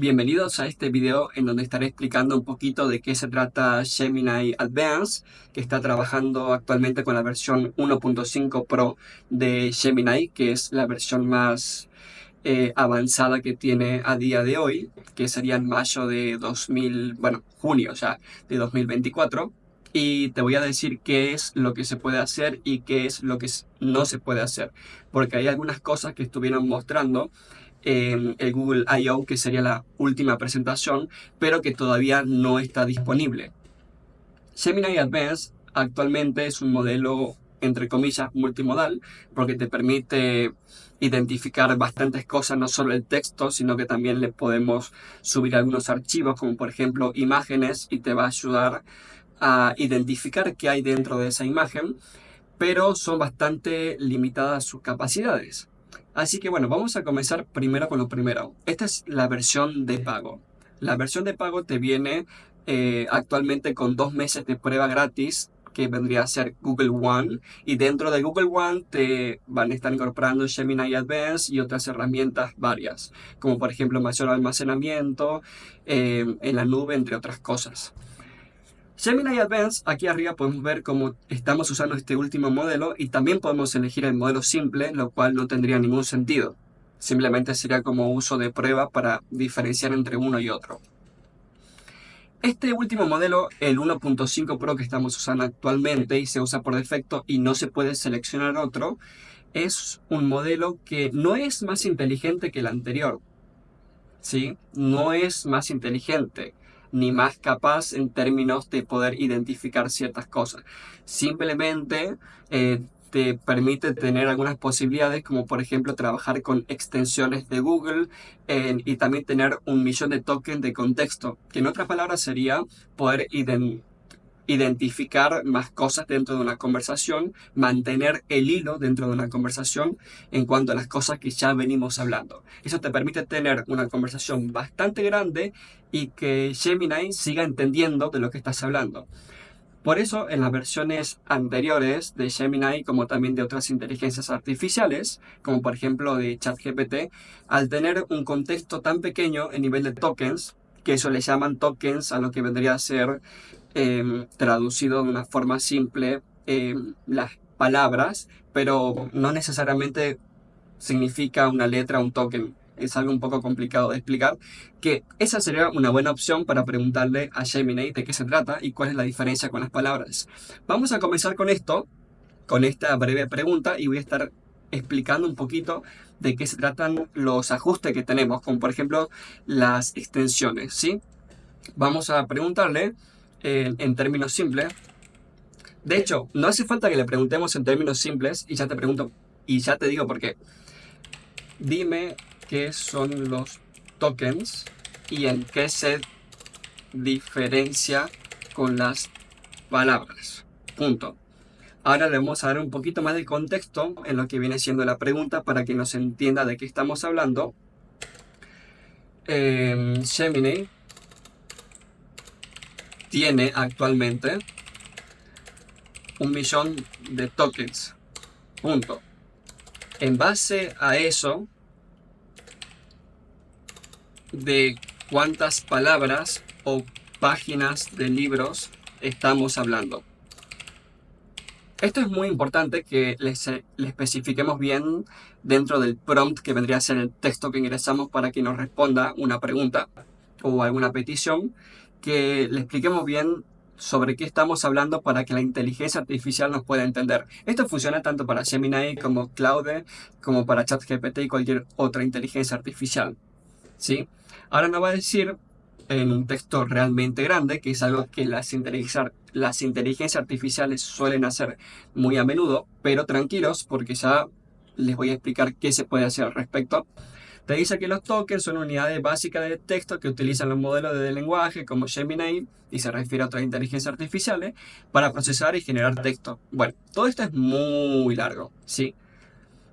Bienvenidos a este video en donde estaré explicando un poquito de qué se trata Gemini Advanced, que está trabajando actualmente con la versión 1.5 Pro de Gemini, que es la versión más avanzada que tiene a día de hoy, que sería en mayo de junio ya de 2024. Y te voy a decir qué es lo que se puede hacer y qué es lo que no se puede hacer, porque hay algunas cosas que estuvieron mostrando en el Google I.O., que sería la última presentación, pero que todavía no está disponible. Gemini Advanced actualmente es un modelo, entre comillas, multimodal, porque te permite identificar bastantes cosas, no solo el texto, sino que también le podemos subir algunos archivos, como por ejemplo imágenes, y te va a ayudar a identificar qué hay dentro de esa imagen, pero son bastante limitadas sus capacidades. Así que bueno, vamos a comenzar primero con lo primero. Esta es la versión de pago. La versión de pago te viene actualmente con 2 meses de prueba gratis, que vendría a ser Google One, y dentro de Google One te van a estar incorporando Gemini Advanced y otras herramientas varias, como por ejemplo mayor almacenamiento en la nube, entre otras cosas. Gemini Advanced, aquí arriba podemos ver cómo estamos usando este último modelo, y también podemos elegir el modelo simple, lo cual no tendría ningún sentido. Simplemente sería como uso de prueba para diferenciar entre uno y otro. Este último modelo, el 1.5 Pro que estamos usando actualmente y se usa por defecto y no se puede seleccionar otro, es un modelo que no es más inteligente que el anterior. ¿Sí? No es más inteligente ni más capaz en términos de poder identificar ciertas cosas. Simplemente te permite tener algunas posibilidades, como por ejemplo trabajar con extensiones de Google y también tener 1 millón de tokens de contexto, que en otras palabras sería poder identificar más cosas dentro de una conversación, mantener el hilo dentro de una conversación en cuanto a las cosas que ya venimos hablando. Eso te permite tener una conversación bastante grande y que Gemini siga entendiendo de lo que estás hablando. Por eso, en las versiones anteriores de Gemini, como también de otras inteligencias artificiales, como por ejemplo de ChatGPT, al tener un contexto tan pequeño en nivel de tokens, que eso le llaman tokens a lo que vendría a ser traducido de una forma simple las palabras, pero no necesariamente significa una letra, un token. Es algo un poco complicado de explicar, que esa sería una buena opción para preguntarle a Gemini de qué se trata y cuál es la diferencia con las palabras. Vamos a comenzar con esto, con esta breve pregunta, y voy a estar explicando un poquito de qué se tratan los ajustes que tenemos, como por ejemplo las extensiones, ¿sí? Vamos a preguntarle en términos simples. De hecho, no hace falta que le preguntemos en términos simples, y ya te pregunto, y ya te digo por qué. Dime qué son los tokens y en qué se diferencia con las palabras. Punto. Ahora le vamos a dar un poquito más de contexto en lo que viene siendo la pregunta para que nos entienda de qué estamos hablando. Gemini tiene actualmente 1 millón de tokens. Punto. En base a eso, ¿de cuántas palabras o páginas de libros estamos hablando? Esto es muy importante que le especifiquemos bien dentro del prompt, que vendría a ser el texto que ingresamos para que nos responda una pregunta o alguna petición, que le expliquemos bien sobre qué estamos hablando para que la inteligencia artificial nos pueda entender. Esto funciona tanto para Gemini como Claude, como para ChatGPT y cualquier otra inteligencia artificial, ¿sí? Ahora nos va a decir en un texto realmente grande, que es algo que las inteligencias artificiales suelen hacer muy a menudo, pero tranquilos porque ya les voy a explicar qué se puede hacer al respecto. Te dice que los tokens son unidades básicas de texto que utilizan los modelos de lenguaje como Gemini, y se refiere a otras inteligencias artificiales, para procesar y generar texto. Bueno, todo esto es muy largo, ¿sí?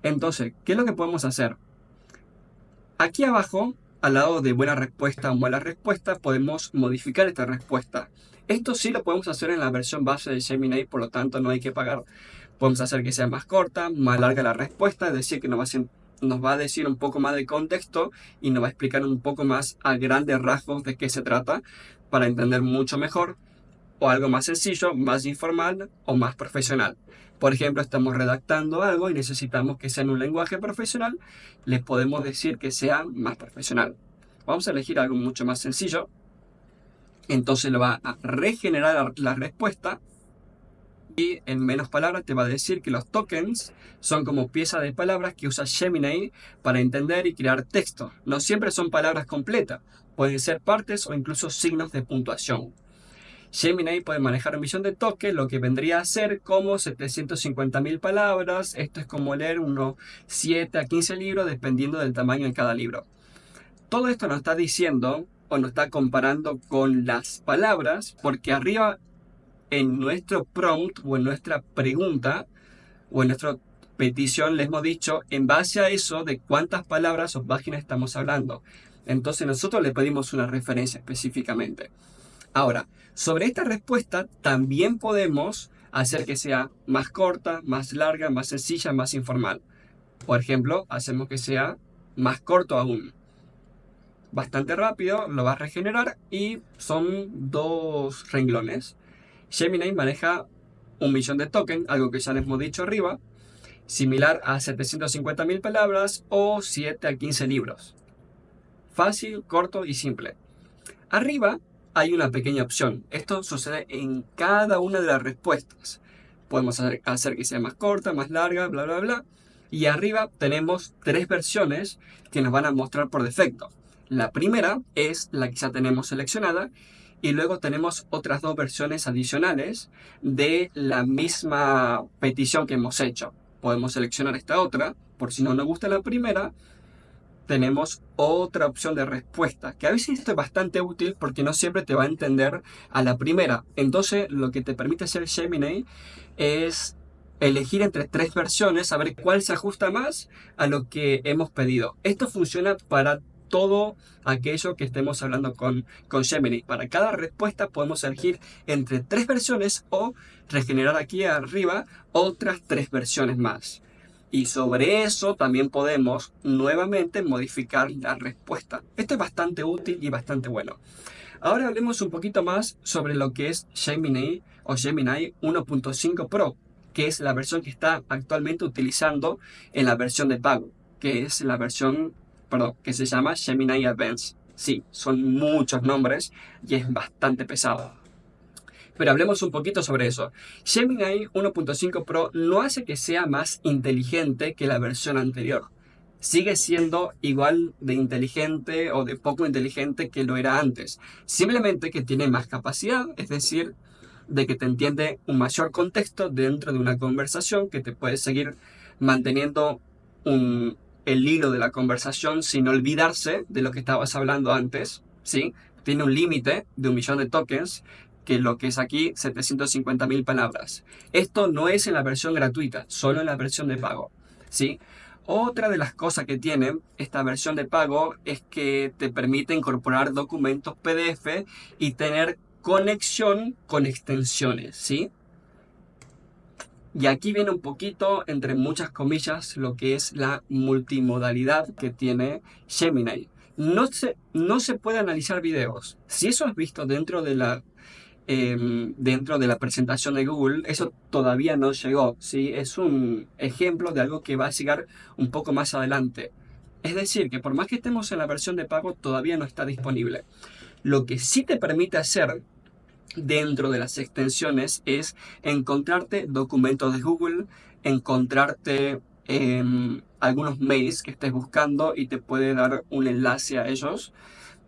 Entonces, ¿qué es lo que podemos hacer? Aquí abajo, al lado de buena respuesta o mala respuesta, podemos modificar esta respuesta. Esto sí lo podemos hacer en la versión base de Gemini, por lo tanto no hay que pagar. Podemos hacer que sea más corta, más larga la respuesta, es decir, que nos va a nos va a decir un poco más de contexto y nos va a explicar un poco más a grandes rasgos de qué se trata para entender mucho mejor, o algo más sencillo, más informal o más profesional. Por ejemplo, estamos redactando algo y necesitamos que sea en un lenguaje profesional, les podemos decir que sea más profesional. Vamos a elegir algo mucho más sencillo. Entonces lo va a regenerar la respuesta y en menos palabras te va a decir que los tokens son como piezas de palabras que usa Gemini para entender y crear texto. No siempre son palabras completas, pueden ser partes o incluso signos de puntuación. Gemini puede manejar 1 millón de tokens, lo que vendría a ser como 750.000 palabras. Esto es como leer unos 7 a 15 libros dependiendo del tamaño de cada libro. Todo esto nos está diciendo o nos está comparando con las palabras, porque arriba en nuestro prompt o en nuestra pregunta o en nuestra petición les hemos dicho en base a eso de cuántas palabras o páginas estamos hablando. Entonces nosotros le pedimos una referencia específicamente. Ahora, sobre esta respuesta también podemos hacer que sea más corta, más larga, más sencilla, más informal. Por ejemplo, hacemos que sea más corto aún. Bastante rápido, lo va a regenerar y son 2 renglones. Gemini maneja 1 millón de tokens, algo que ya les hemos dicho arriba, similar a 750.000 palabras o 7 a 15 libros. Fácil, corto y simple. Arriba hay una pequeña opción. Esto sucede en cada una de las respuestas. Podemos hacer que sea más corta, más larga, bla, bla, bla. Y arriba tenemos 3 versiones que nos van a mostrar por defecto. La primera es la que ya tenemos seleccionada y luego tenemos otras 2 versiones adicionales de la misma petición que hemos hecho. Podemos seleccionar esta otra, por si no nos gusta la primera, tenemos otra opción de respuesta, que a veces esto es bastante útil porque no siempre te va a entender a la primera. Entonces lo que te permite hacer Gemini es elegir entre 3 versiones, a ver cuál se ajusta más a lo que hemos pedido. Esto funciona para todo aquello que estemos hablando con Gemini. Para cada respuesta podemos elegir entre 3 versiones o regenerar aquí arriba otras 3 versiones más. Y sobre eso también podemos nuevamente modificar la respuesta. Esto es bastante útil y bastante bueno. Ahora hablemos un poquito más sobre lo que es Gemini o Gemini 1.5 Pro, que es la versión que está actualmente utilizando en la versión de pago, que es la versión, que se llama Gemini Advanced. Sí, son muchos nombres y es bastante pesado. Pero hablemos un poquito sobre eso. Gemini 1.5 Pro no hace que sea más inteligente que la versión anterior. Sigue siendo igual de inteligente o de poco inteligente que lo era antes. Simplemente que tiene más capacidad, es decir, de que te entiende un mayor contexto dentro de una conversación, que te puede seguir manteniendo el hilo de la conversación sin olvidarse de lo que estabas hablando antes, ¿sí? Tiene un límite de 1 millón de tokens, que lo que es aquí 750.000 palabras. Esto no es en la versión gratuita, solo en la versión de pago, ¿sí? Otra de las cosas que tiene esta versión de pago es que te permite incorporar documentos PDF y tener conexión con extensiones, ¿sí? Y aquí viene un poquito, entre muchas comillas, lo que es la multimodalidad que tiene Gemini. No se puede analizar videos. Si eso has visto dentro de la presentación de Google, eso todavía no llegó, ¿sí? Es un ejemplo de algo que va a llegar un poco más adelante. Es decir, que por más que estemos en la versión de pago, todavía no está disponible. Lo que sí te permite hacer dentro de las extensiones es encontrarte documentos de Google, encontrarte algunos mails que estés buscando y te puede dar un enlace a ellos.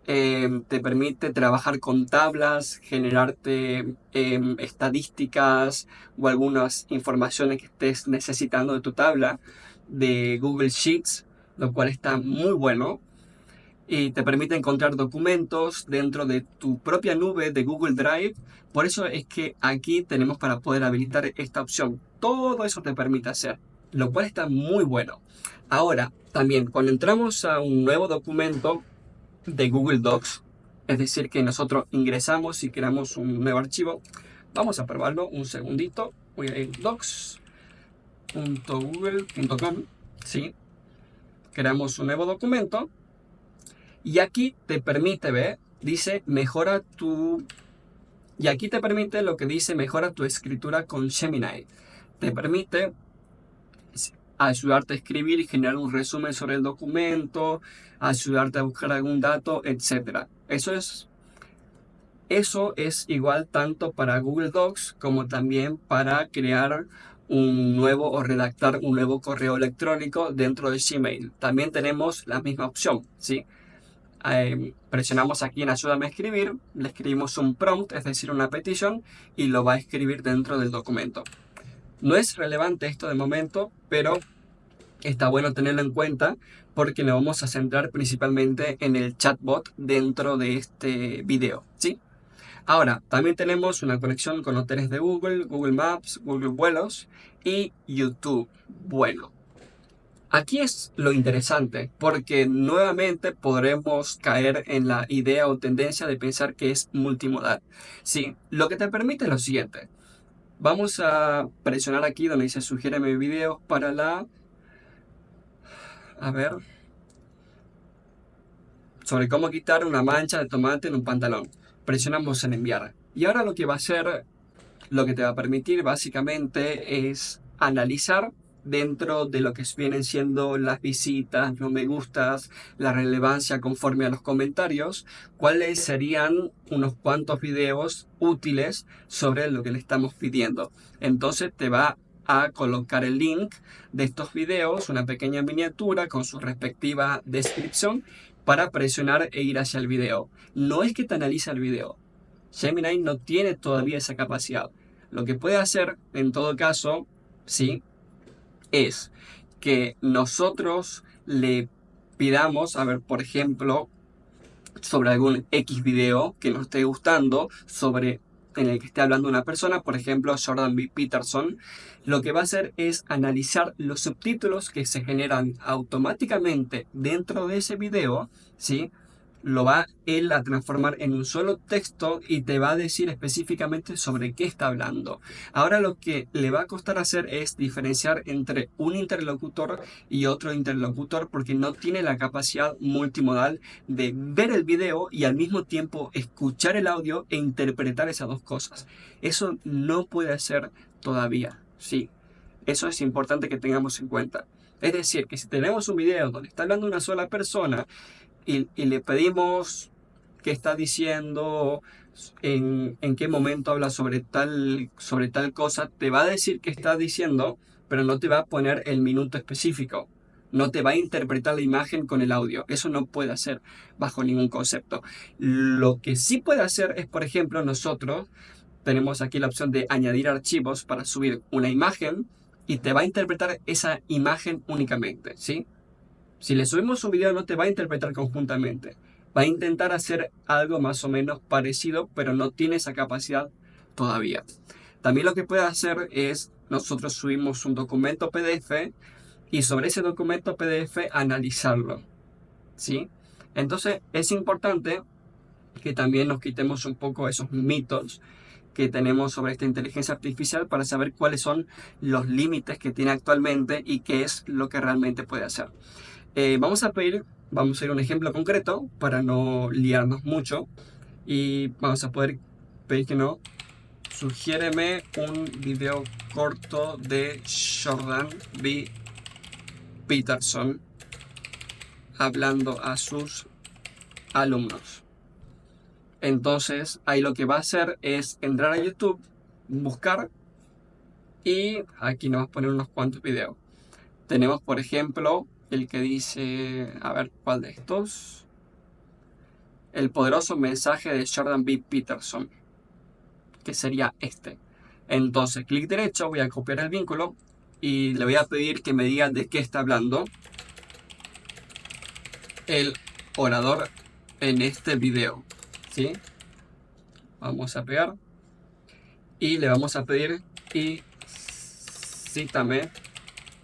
Te permite trabajar con tablas, generarte estadísticas o algunas informaciones que estés necesitando de tu tabla de Google Sheets, lo cual está muy bueno. Y te permite encontrar documentos dentro de tu propia nube de Google Drive. Por eso es que aquí tenemos para poder habilitar esta opción. Todo eso te permite hacer, lo cual está muy bueno. Ahora, también cuando entramos a un nuevo documento de Google Docs, es decir, que nosotros ingresamos y creamos un nuevo archivo. Vamos a probarlo un segundito. Voy a ir docs.google.com, ¿sí? creamos un nuevo documento y aquí te permite ver, dice mejora tu... Y aquí te permite lo que dice mejora tu escritura con Gemini. Te permite ayudarte a escribir y generar un resumen sobre el documento, ayudarte a buscar algún dato, etc. Eso es igual tanto para Google Docs como también para crear un nuevo o redactar un nuevo correo electrónico dentro de Gmail. También tenemos la misma opción, ¿sí? Presionamos aquí en Ayúdame a escribir, le escribimos un prompt, es decir, una petición, y lo va a escribir dentro del documento. No es relevante esto de momento, pero está bueno tenerlo en cuenta porque nos vamos a centrar principalmente en el chatbot dentro de este video, ¿sí? Ahora, también tenemos una conexión con hoteles de Google, Google Maps, Google Vuelos y YouTube Vuelo. Aquí es lo interesante, porque nuevamente podremos caer en la idea o tendencia de pensar que es multimodal. Sí, lo que te permite es lo siguiente. Vamos a presionar aquí donde dice sugiéreme videos para la... A ver... Sobre cómo quitar una mancha de tomate en un pantalón. Presionamos en enviar. Y ahora lo que va a hacer, lo que te va a permitir básicamente es analizar dentro de lo que vienen siendo las visitas, los me gustas, la relevancia conforme a los comentarios, cuáles serían unos cuantos videos útiles sobre lo que le estamos pidiendo. Entonces te va a colocar el link de estos videos, una pequeña miniatura con su respectiva descripción para presionar e ir hacia el video. No es que te analiza el video. Gemini no tiene todavía esa capacidad. Lo que puede hacer, en todo caso, sí, es que nosotros le pidamos, a ver, por ejemplo, sobre algún X video que nos esté gustando, sobre en el que esté hablando una persona, por ejemplo, Jordan B. Peterson, lo que va a hacer es analizar los subtítulos que se generan automáticamente dentro de ese video, ¿sí? Lo va él a transformar en un solo texto y te va a decir específicamente sobre qué está hablando. Ahora lo que le va a costar hacer es diferenciar entre un interlocutor y otro interlocutor porque no tiene la capacidad multimodal de ver el video y al mismo tiempo escuchar el audio e interpretar esas dos cosas. Eso no puede hacer todavía, sí. Eso es importante que tengamos en cuenta. Es decir, que si tenemos un video donde está hablando una sola persona y le pedimos qué está diciendo, en qué momento habla sobre tal cosa, te va a decir qué está diciendo, pero no te va a poner el minuto específico. No te va a interpretar la imagen con el audio. Eso no puede hacer bajo ningún concepto. Lo que sí puede hacer es, por ejemplo, nosotros tenemos aquí la opción de añadir archivos para subir una imagen y te va a interpretar esa imagen únicamente, ¿sí? Si le subimos un video no te va a interpretar conjuntamente. Va a intentar hacer algo más o menos parecido, pero no tiene esa capacidad todavía. También lo que puede hacer es, nosotros subimos un documento PDF y sobre ese documento PDF analizarlo, ¿sí? Entonces es importante que también nos quitemos un poco esos mitos que tenemos sobre esta inteligencia artificial para saber cuáles son los límites que tiene actualmente y qué es lo que realmente puede hacer. Vamos a ir a un ejemplo concreto para no liarnos mucho y vamos a poder pedir que no. Sugiéreme un video corto de Jordan B. Peterson hablando a sus alumnos. Entonces ahí lo que va a hacer es entrar a YouTube, buscar y aquí nos va a poner unos cuantos videos. Tenemos por ejemplo el que dice, a ver cuál de estos, el poderoso mensaje de Jordan B. Peterson, que sería este. Entonces clic derecho, voy a copiar el vínculo y le voy a pedir que me diga de qué está hablando el orador en este video, ¿sí? Vamos a pegar y le vamos a pedir y cítame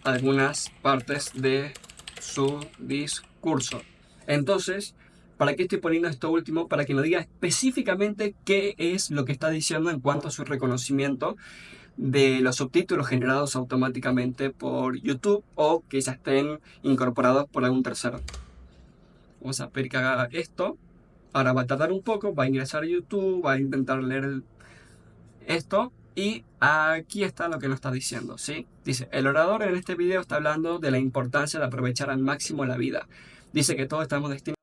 algunas partes de su discurso. Entonces, ¿para qué estoy poniendo esto último? Para que nos diga específicamente qué es lo que está diciendo en cuanto a su reconocimiento, de los subtítulos generados automáticamente por YouTube o que ya estén incorporados por algún tercero. Vamos a pedir que haga esto. Ahora va a tardar un poco, va a ingresar a YouTube, va a intentar leer esto y aquí está lo que nos está diciendo, ¿sí? Dice, el orador en este video está hablando de la importancia de aprovechar al máximo la vida. Dice que todos estamos destinados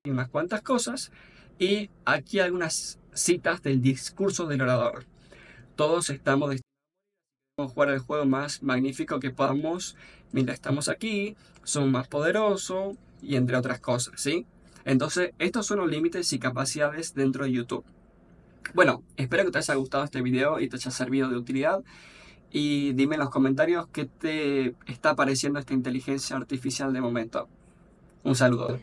a unas cuantas cosas y aquí algunas citas del discurso del orador. Todos estamos destinados a jugar el juego más magnífico que podamos mientras estamos aquí, somos más poderosos y entre otras cosas, ¿sí? Entonces, estos son los límites y capacidades dentro de YouTube. Bueno, espero que te haya gustado este video y te haya servido de utilidad. Y dime en los comentarios qué te está pareciendo esta inteligencia artificial de momento. Un saludo.